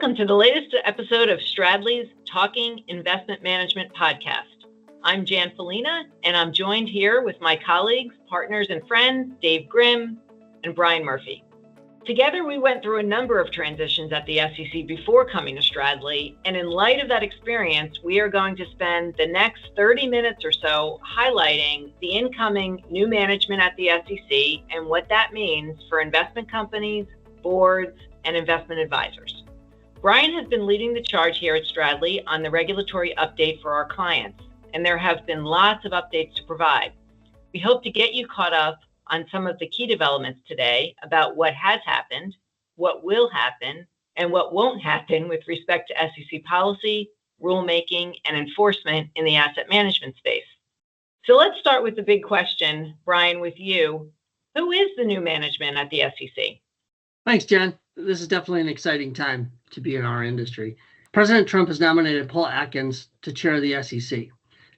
Welcome to the latest episode of Stradley's Talking Investment Management podcast. I'm Jan Folena, and I'm joined here with my colleagues, partners, and friends, Dave Grimm and Brian Murphy. Together, we went through a number of transitions at the SEC before coming to Stradley, and in light of that experience, we are going to spend the next 30 minutes or so highlighting the incoming new management at the SEC and what that means for investment companies, boards, and investment advisors. Brian has been leading the charge here at Stradley on the regulatory update for our clients, and there have been lots of updates to provide. We hope to get you caught up on some of the key developments today about what has happened, what will happen, and what won't happen with respect to SEC policy, rulemaking, and enforcement in the asset management space. So let's start with the big question, Brian, with you. Who is the new management at the SEC? Thanks, Jen. This is definitely an exciting time to be in our industry. President Trump has nominated Paul Atkins to chair the SEC.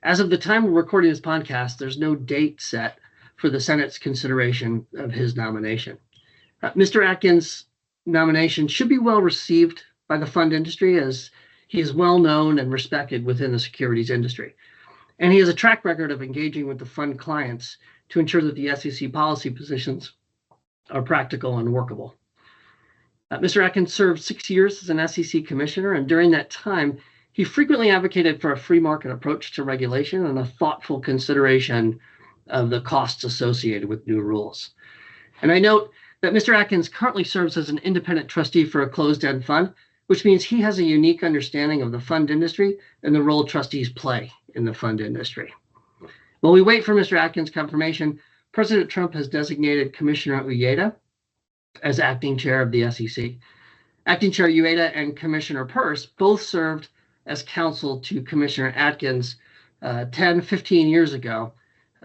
As of the time we're recording this podcast, there's no date set for the Senate's consideration of his nomination. Mr. Atkins' nomination should be well received by the fund industry, as he is well known and respected within the securities industry. And he has a track record of engaging with the fund clients to ensure that the SEC policy positions are practical and workable. Mr. Atkins served 6 years as an SEC commissioner, and during that time, he frequently advocated for a free market approach to regulation and a thoughtful consideration of the costs associated with new rules. And I note that Mr. Atkins currently serves as an independent trustee for a closed-end fund, which means he has a unique understanding of the fund industry and the role trustees play in the fund industry. While we wait for Mr. Atkins' confirmation, President Trump has designated Commissioner Ueda as acting chair of the SEC. Acting Chair Ueda and Commissioner Peirce both served as counsel to Commissioner Atkins 15 years ago.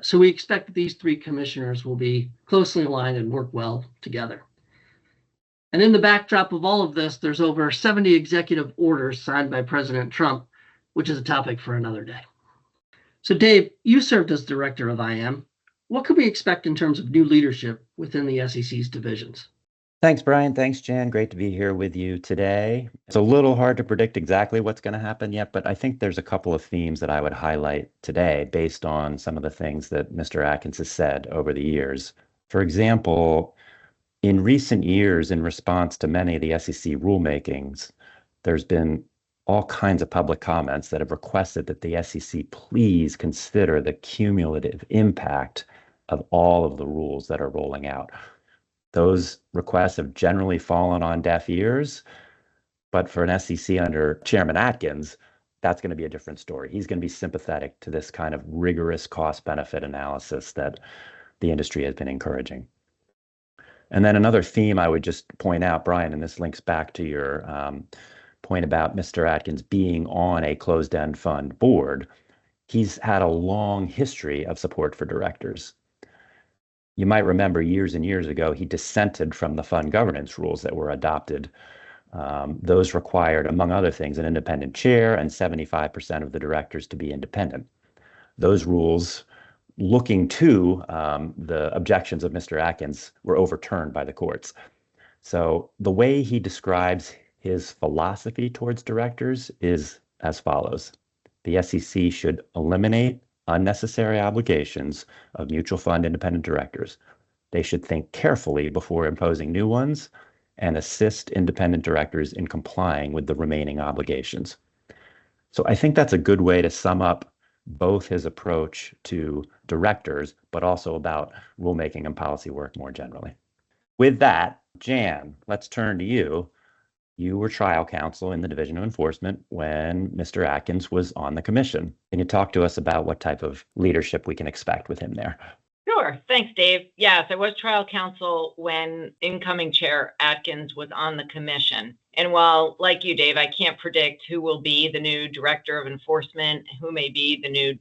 So we expect that these three commissioners will be closely aligned and work well together. And in the backdrop of all of this, there's over 70 executive orders signed by President Trump, which is a topic for another day. So Dave, you served as director of IM. What could we expect in terms of new leadership within the SEC's divisions? Thanks, Brian. Thanks, Jan. Great to be here with you today. It's a little hard to predict exactly what's going to happen yet, but I think there's a couple of themes that I would highlight today based on some of the things that Mr. Atkins has said over the years. For example, in recent years, in response to many of the SEC rulemakings, there's been all kinds of public comments that have requested that the SEC please consider the cumulative impact of all of the rules that are rolling out. Those requests have generally fallen on deaf ears, but for an SEC under Chairman Atkins, that's going to be a different story. He's going to be sympathetic to this kind of rigorous cost-benefit analysis that the industry has been encouraging. And then another theme I would just point out, Brian, and this links back to your point about Mr. Atkins being on a closed-end fund board. He's had a long history of support for directors. You might remember years and years ago, he dissented from the fund governance rules that were adopted. Those required, among other things, an independent chair and 75% of the directors to be independent. Those rules, looking to the objections of Mr. Atkins, were overturned by the courts. So the way he describes his philosophy towards directors is as follows. The SEC should eliminate unnecessary obligations of mutual fund independent directors. They should think carefully before imposing new ones and assist independent directors in complying with the remaining obligations. So I think that's a good way to sum up both his approach to directors, but also about rulemaking and policy work more generally. With that, Jan, let's turn to you. You were trial counsel in the Division of Enforcement when Mr. Atkins was on the commission. Can you talk to us about what type of leadership we can expect with him there? Sure. Thanks, Dave. Yes, I was trial counsel when incoming Chair Atkins was on the commission. And while, like you, Dave, I can't predict who will be the new Director of Enforcement, who may be the new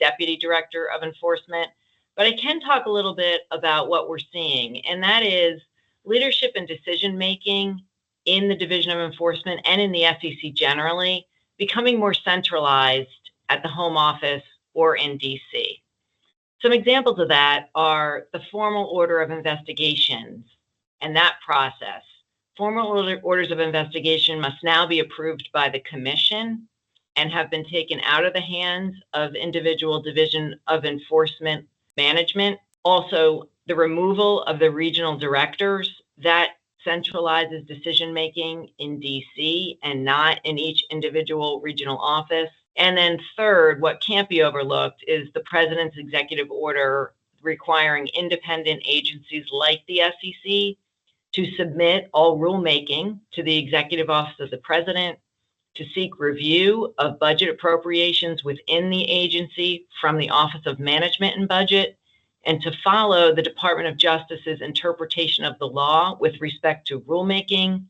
Deputy Director of Enforcement, but I can talk a little bit about what we're seeing, and that is leadership and decision-making in the Division of Enforcement and in the SEC generally, becoming more centralized at the home office or in DC. Some examples of that are the formal order of investigations and that process Formal orders of investigation must now be approved by the commission and have been taken out of the hands of individual division of enforcement management. Also, the removal of the regional directors, that centralizes decision-making in DC and not in each individual regional office. And then third, what can't be overlooked is the president's executive order requiring independent agencies like the SEC to submit all rulemaking to the executive office of the president, to seek review of budget appropriations within the agency from the Office of Management and Budget, and to follow the Department of Justice's interpretation of the law with respect to rulemaking,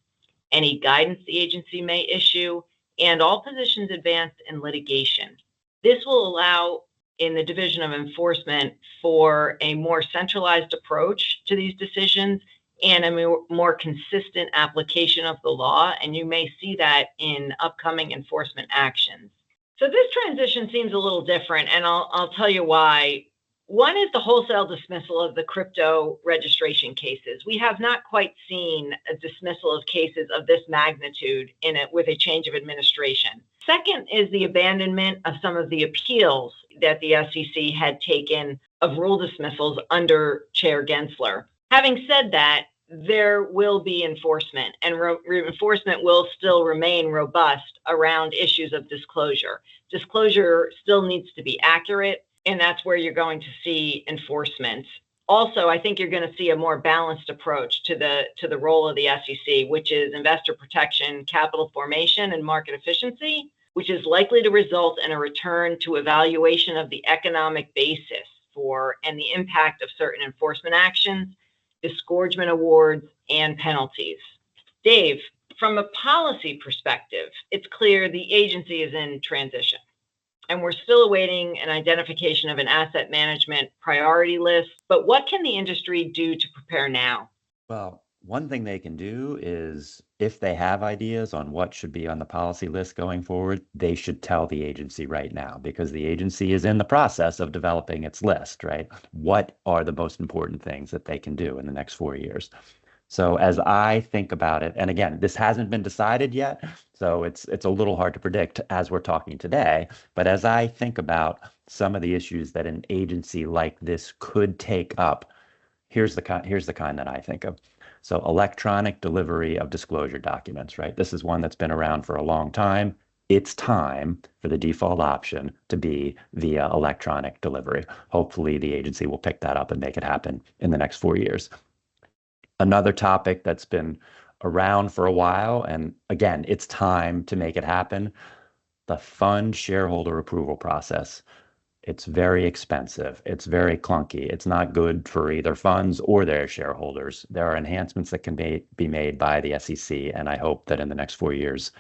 any guidance the agency may issue, and all positions advanced in litigation. This will allow in the Division of Enforcement for a more centralized approach to these decisions and a more consistent application of the law, and you may see that in upcoming enforcement actions. So this transition seems a little different, and I'll tell you why. One is the wholesale dismissal of the crypto registration cases. We have not quite seen a dismissal of cases of this magnitude in it with a change of administration. Second is the abandonment of some of the appeals that the SEC had taken of rule dismissals under Chair Gensler. Having said that, there will be enforcement, and enforcement will still remain robust around issues of disclosure. Disclosure still needs to be accurate, and that's where you're going to see enforcement. Also, I think you're going to see a more balanced approach to the role of the SEC, which is investor protection, capital formation, and market efficiency, which is likely to result in a return to evaluation of the economic basis for and the impact of certain enforcement actions, disgorgement awards, and penalties. Dave, from a policy perspective, it's clear the agency is in transition, and we're still awaiting an identification of an asset management priority list. But what can the industry do to prepare now? Well, one thing they can do is if they have ideas on what should be on the policy list going forward, they should tell the agency right now, because the agency is in the process of developing its list, right? What are the most important things that they can do in the next 4 years? So as I think about it, and again, this hasn't been decided yet, so it's a little hard to predict as we're talking today, but as I think about some of the issues that an agency like this could take up, here's the kind that I think of. So electronic delivery of disclosure documents, right? This is one that's been around for a long time. It's time for the default option to be via electronic delivery. Hopefully the agency will pick that up and make it happen in the next 4 years. Another topic that's been around for a while, and again, it's time to make it happen, the fund shareholder approval process. It's very expensive. It's very clunky. It's not good for either funds or their shareholders. There are enhancements that can be made by the SEC, and I hope that in the next 4 years,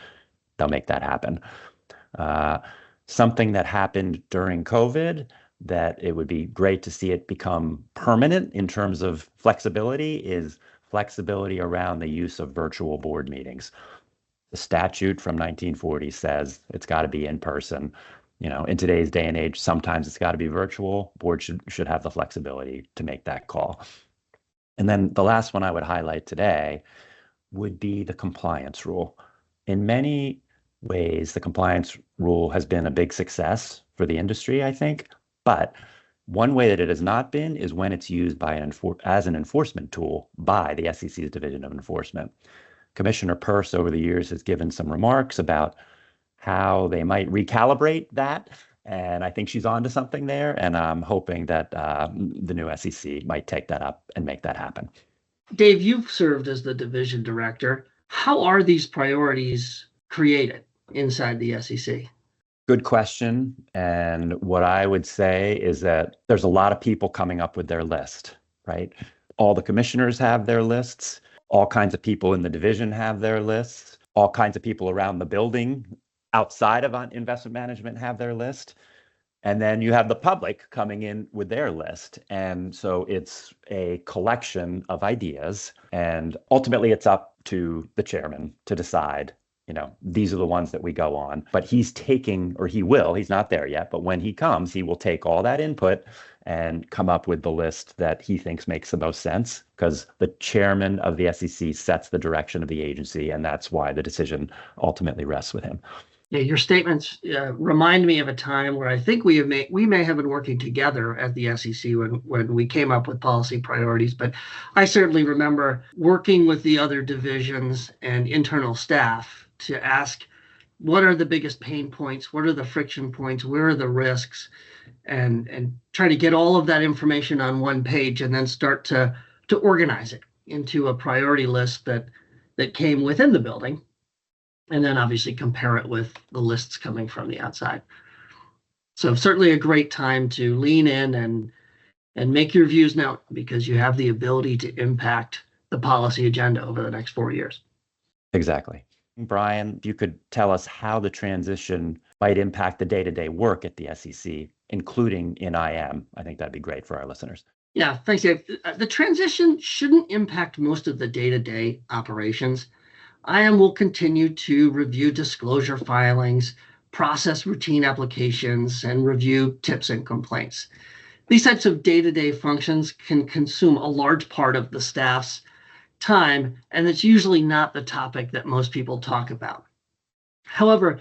they'll make that happen. Something that happened during COVID that it would be great to see it become permanent in terms of flexibility is flexibility around the use of virtual board meetings. The statute from 1940 says it's got to be in person. You know, in today's day and age, sometimes it's got to be virtual. Board should have the flexibility to make that call. And then the last one I would highlight today would be the compliance rule. In many ways, the compliance rule has been a big success for the industry, I think. But one way that it has not been is when it's used by as an enforcement tool by the SEC's Division of Enforcement. Commissioner Peirce over the years has given some remarks about how they might recalibrate that. And I think she's onto something there. And I'm hoping that the new SEC might take that up and make that happen. Dave, you've served as the division director. How are these priorities created inside the SEC? Good question. And what I would say is that there's a lot of people coming up with their list, right? All the commissioners have their lists. All kinds of people in the division have their lists. All kinds of people around the building outside of investment management have their list. And then you have the public coming in with their list. And so it's a collection of ideas. And ultimately, it's up to the chairman to decide, these are the ones that we go on. But he's taking, or he will, he's not there yet, but when he comes, he will take all that input and come up with the list that he thinks makes the most sense, because the chairman of the SEC sets the direction of the agency, and that's why the decision ultimately rests with him. Yeah, your statements remind me of a time where I think we may have been working together at the SEC when we came up with policy priorities. But I certainly remember working with the other divisions and internal staff to ask, what are the biggest pain points? What are the friction points? Where are the risks? And try to get all of that information on one page, and then start to organize it into a priority list that came within the building, and then obviously compare it with the lists coming from the outside. So certainly a great time to lean in and make your views known, because you have the ability to impact the policy agenda over the next 4 years. Exactly. Brian, if you could tell us how the transition might impact the day-to-day work at the SEC, including in IM, I think that'd be great for our listeners. Yeah, thanks, Dave. The transition shouldn't impact most of the day-to-day operations. IM will continue to review disclosure filings, process routine applications, and review tips and complaints. These types of day-to-day functions can consume a large part of the staff's time, and it's usually not the topic that most people talk about. However,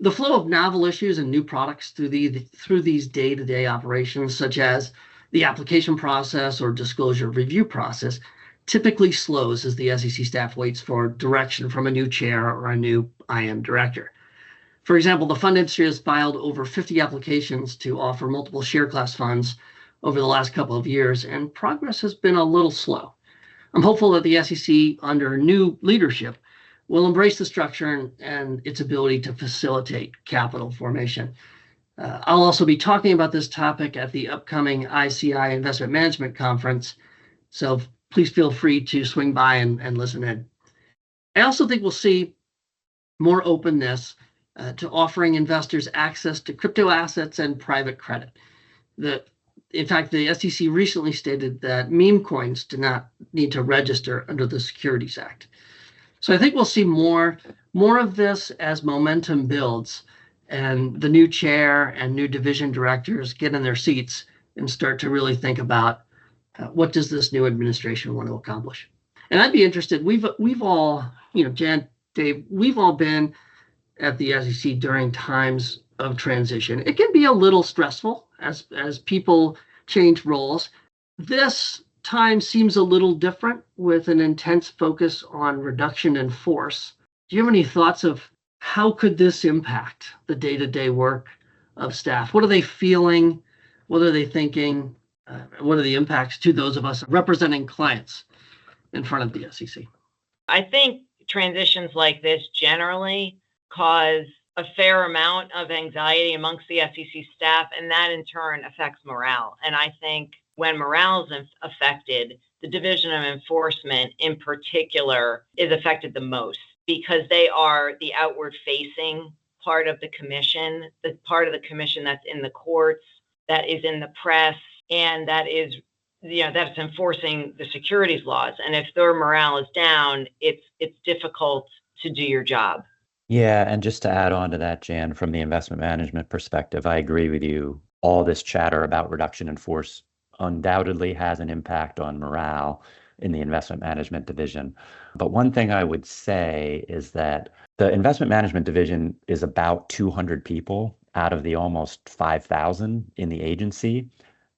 the flow of novel issues and new products through these day-to-day operations, such as the application process or disclosure review process, typically slows as the SEC staff waits for direction from a new chair or a new IM director. For example, the fund industry has filed over 50 applications to offer multiple share class funds over the last couple of years, and progress has been a little slow. I'm hopeful that the SEC, under new leadership, will embrace the structure and its ability to facilitate capital formation. I'll also be talking about this topic at the upcoming ICI Investment Management Conference, so please feel free to swing by and listen in. I also think we'll see more openness to offering investors access to crypto assets and private credit. In fact, the SEC recently stated that meme coins do not need to register under the Securities Act. So I think we'll see more of this as momentum builds and the new chair and new division directors get in their seats and start to really think about what does this new administration want to accomplish. And I'd be interested. We've all, Jan, Dave, we've all been at the SEC during times of transition. It can be a little stressful as people change roles. This time seems a little different, with an intense focus on reduction in force. Do you have any thoughts of how could this impact the day-to-day work of staff? What are they feeling? What are they thinking? What are the impacts to those of us representing clients in front of the SEC? I think transitions like this generally cause a fair amount of anxiety amongst the SEC staff, and that in turn affects morale. And I think when morale is affected, the Division of Enforcement in particular is affected the most, because they are the outward facing part of the commission, the part of the commission that's in the courts, that is in the press, and that is, that's enforcing the securities laws. And if their morale is down, it's difficult to do your job. Yeah, and just to add on to that, Jan, from the investment management perspective, I agree with you. All this chatter about reduction in force undoubtedly has an impact on morale in the investment management division. But one thing I would say is that the investment management division is about 200 people out of the almost 5,000 in the agency.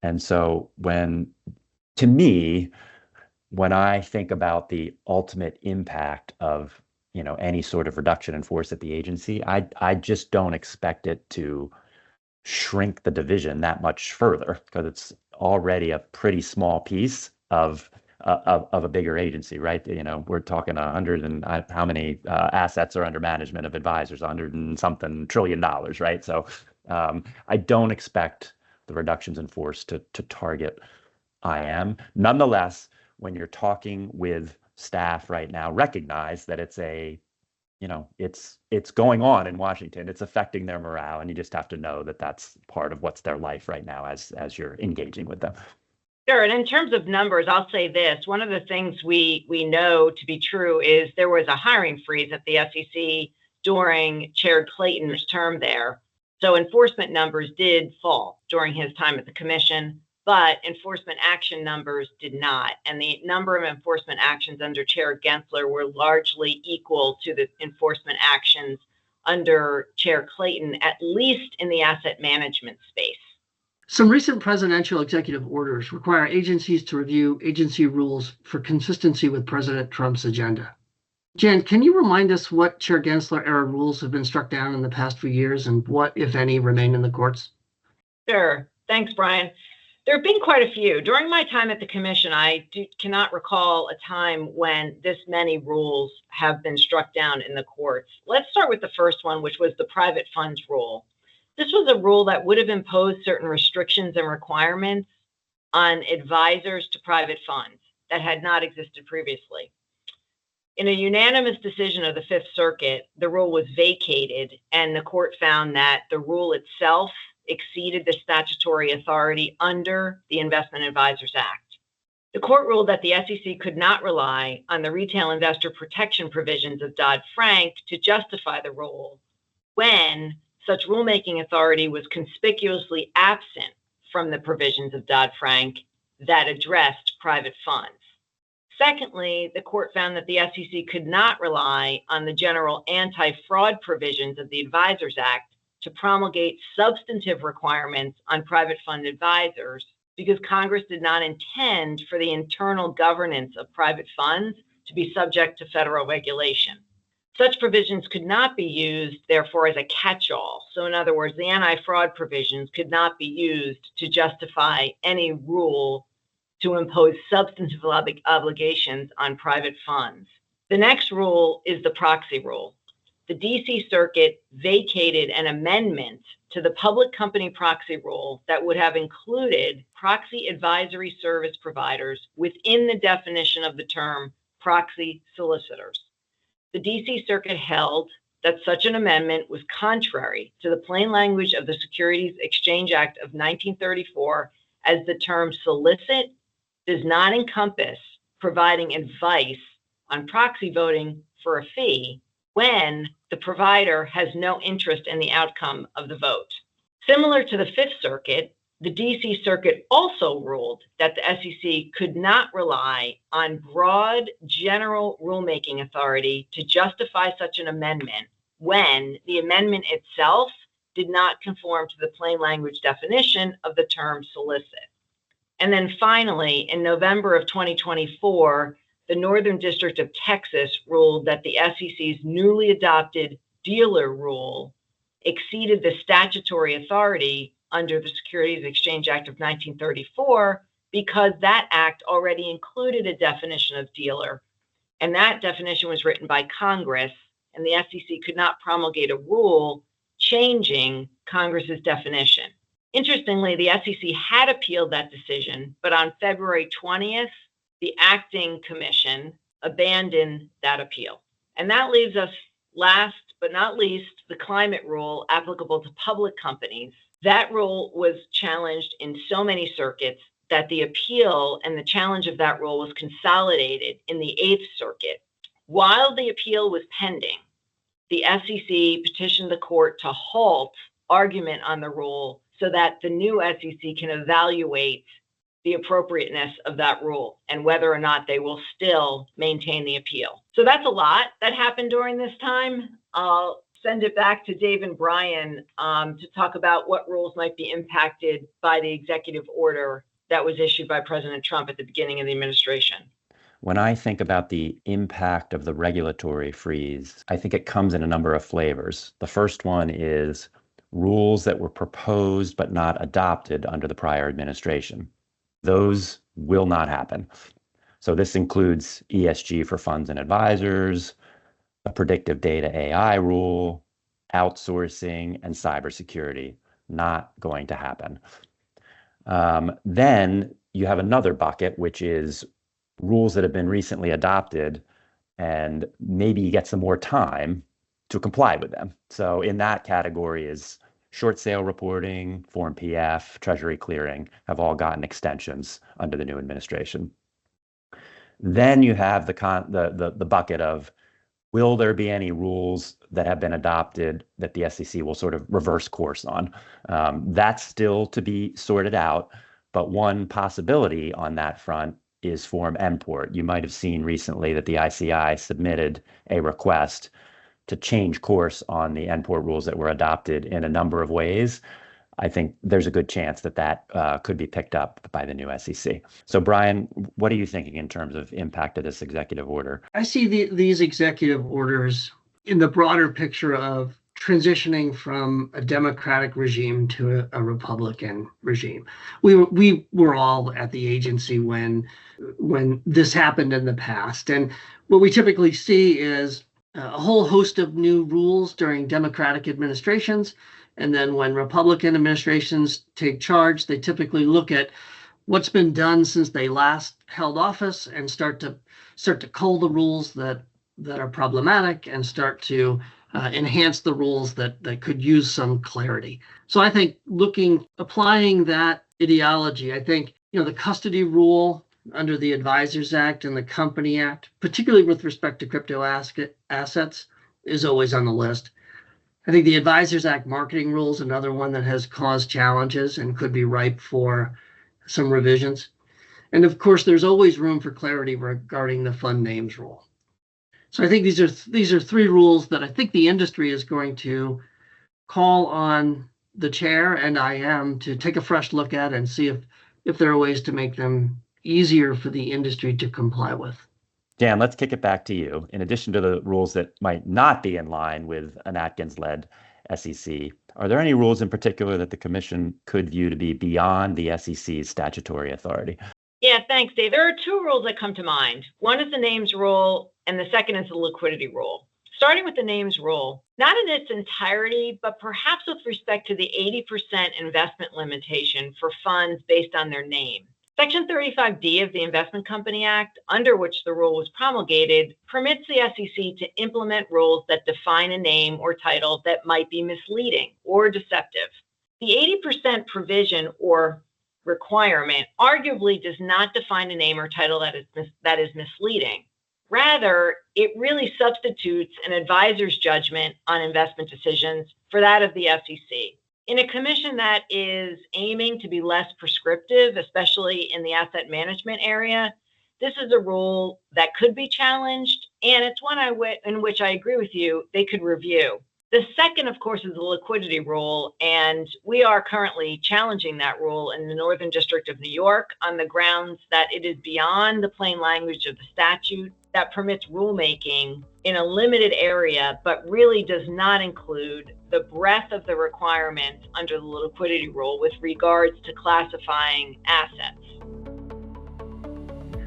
And so when I think about the ultimate impact of any sort of reduction in force at the agency, I just don't expect it to shrink the division that much further, because it's already a pretty small piece of a bigger agency, right? We're talking 100 and how many assets are under management of advisors, 100 and something trillion dollars, right? So I don't expect the reductions in force to target IM. Nonetheless, when you're talking with staff right now, recognize that it's going on in Washington. It's affecting their morale, and you just have to know that that's part of what's their life right now as you're engaging with them. Sure. And in terms of numbers, I'll say this. One of the things we know to be true is there was a hiring freeze at the SEC during Chair Clayton's term there. So enforcement numbers did fall during his time at the commission, but enforcement action numbers did not. And the number of enforcement actions under Chair Gensler were largely equal to the enforcement actions under Chair Clayton, at least in the asset management space. Some recent presidential executive orders require agencies to review agency rules for consistency with President Trump's agenda. Jan, can you remind us what Chair Gensler-era rules have been struck down in the past few years and what, if any, remain in the courts? Sure. Thanks, Brian. There have been quite a few. During my time at the commission, I cannot recall a time when this many rules have been struck down in the courts. Let's start with the first one, which was the private funds rule. This was a rule that would have imposed certain restrictions and requirements on advisors to private funds that had not existed previously. In a unanimous decision of the Fifth Circuit, the rule was vacated, and the court found that the rule itself exceeded the statutory authority under the Investment Advisors Act. The court ruled that the SEC could not rely on the retail investor protection provisions of Dodd-Frank to justify the rule when such rulemaking authority was conspicuously absent from the provisions of Dodd-Frank that addressed private funds. Secondly, the court found that the SEC could not rely on the general anti-fraud provisions of the Advisors Act to promulgate substantive requirements on private fund advisors because Congress did not intend for the internal governance of private funds to be subject to federal regulation. Such provisions could not be used, therefore, as a catch-all. So in other words, the anti-fraud provisions could not be used to justify any rule to impose substantive obligations on private funds. The next rule is the proxy rule. The DC Circuit vacated an amendment to the public company proxy rule that would have included proxy advisory service providers within the definition of the term proxy solicitors. The DC Circuit held that such an amendment was contrary to the plain language of the Securities Exchange Act of 1934, as the term solicit does not encompass providing advice on proxy voting for a fee when the provider has no interest in the outcome of the vote. Similar to the Fifth Circuit, the DC Circuit also ruled that the SEC could not rely on broad general rulemaking authority to justify such an amendment when the amendment itself did not conform to the plain language definition of the term solicit. And then finally, in November of 2024, the Northern District of Texas ruled that the SEC's newly adopted dealer rule exceeded the statutory authority under the Securities Exchange Act of 1934 because that act already included a definition of dealer, and that definition was written by Congress, and the SEC could not promulgate a rule changing Congress's definition. Interestingly, the SEC had appealed that decision, but on February 20th, the acting commission abandoned that appeal. And that leaves us, last but not least, the climate rule applicable to public companies. That rule was challenged in so many circuits that the appeal and the challenge of that rule was consolidated in the Eighth Circuit. While the appeal was pending, the SEC petitioned the court to halt argument on the rule so that the new SEC can evaluate the appropriateness of that rule and whether or not they will still maintain the appeal. So that's a lot that happened during this time. I'll send it back to Dave and Brian to talk about what rules might be impacted by the executive order that was issued by President Trump at the beginning of the administration. When I think about the impact of the regulatory freeze, I think it comes in a number of flavors. The first one is rules that were proposed but not adopted under the prior administration. Those will not happen. So this includes ESG for funds and advisors, a predictive data AI rule, outsourcing, and cybersecurity. Not going to happen. Then you have another bucket, which is rules that have been recently adopted, and maybe you get some more time to comply with them. So in that category is short sale reporting, Form PF, Treasury clearing have all gotten extensions under the new administration. Then you have the bucket of Will there be any rules that have been adopted that the SEC will sort of reverse course on? That's still to be sorted out. But one possibility on that front is Form Nport. You might have seen recently that the ICI submitted a request to change course on the Nport rules that were adopted in a number of ways. I think there's a good chance that could be picked up by the new SEC. So, Brian, what are you thinking in terms of impact of this executive order? I see these executive orders in the broader picture of transitioning from a Democratic regime to a Republican regime. We were all at the agency when this happened in the past. And what we typically see is a whole host of new rules during Democratic administrations. And then when Republican administrations take charge, they typically look at what's been done since they last held office and start to cull the rules that are problematic and start to enhance the rules that could use some clarity. So I think applying that ideology, I think, the custody rule under the Advisors Act and the Company Act, particularly with respect to crypto assets, is always on the list. I think the Advisors Act marketing rule is another one that has caused challenges and could be ripe for some revisions. And of course, there's always room for clarity regarding the fund names rule. So I think these are three rules that I think the industry is going to call on the chair and IM to take a fresh look at and see if there are ways to make them easier for the industry to comply with. Dan, let's kick it back to you. In addition to the rules that might not be in line with an Atkins-led SEC, are there any rules in particular that the Commission could view to be beyond the SEC's statutory authority? Yeah, thanks, Dave. There are two rules that come to mind. One is the names rule, and the second is the liquidity rule. Starting with the names rule, not in its entirety, but perhaps with respect to the 80% investment limitation for funds based on their name. Section 35D of the Investment Company Act, under which the rule was promulgated, permits the SEC to implement rules that define a name or title that might be misleading or deceptive. The 80% provision or requirement arguably does not define a name or title that is misleading. Rather, it really substitutes an advisor's judgment on investment decisions for that of the SEC. In a commission that is aiming to be less prescriptive, especially in the asset management area, this is a rule that could be challenged, and it's one in which I agree with you, they could review. The second, of course, is the liquidity rule, and we are currently challenging that rule in the Northern District of New York on the grounds that it is beyond the plain language of the statute that permits rulemaking in a limited area, but really does not include the breadth of the requirements under the liquidity rule with regards to classifying assets.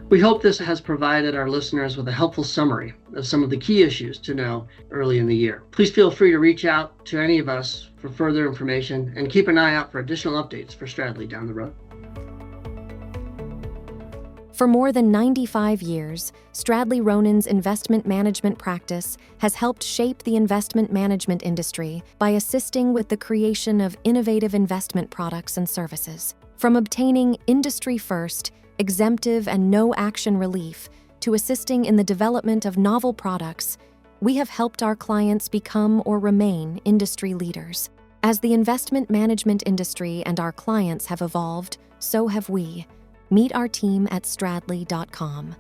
We hope this has provided our listeners with a helpful summary of some of the key issues to know early in the year. Please feel free to reach out to any of us for further information and keep an eye out for additional updates for Stradley down the road. For more than 95 years, Stradley Ronon's investment management practice has helped shape the investment management industry by assisting with the creation of innovative investment products and services. From obtaining industry-first, exemptive and no-action relief to assisting in the development of novel products, we have helped our clients become or remain industry leaders. As the investment management industry and our clients have evolved, so have we. Meet our team at Stradley.com.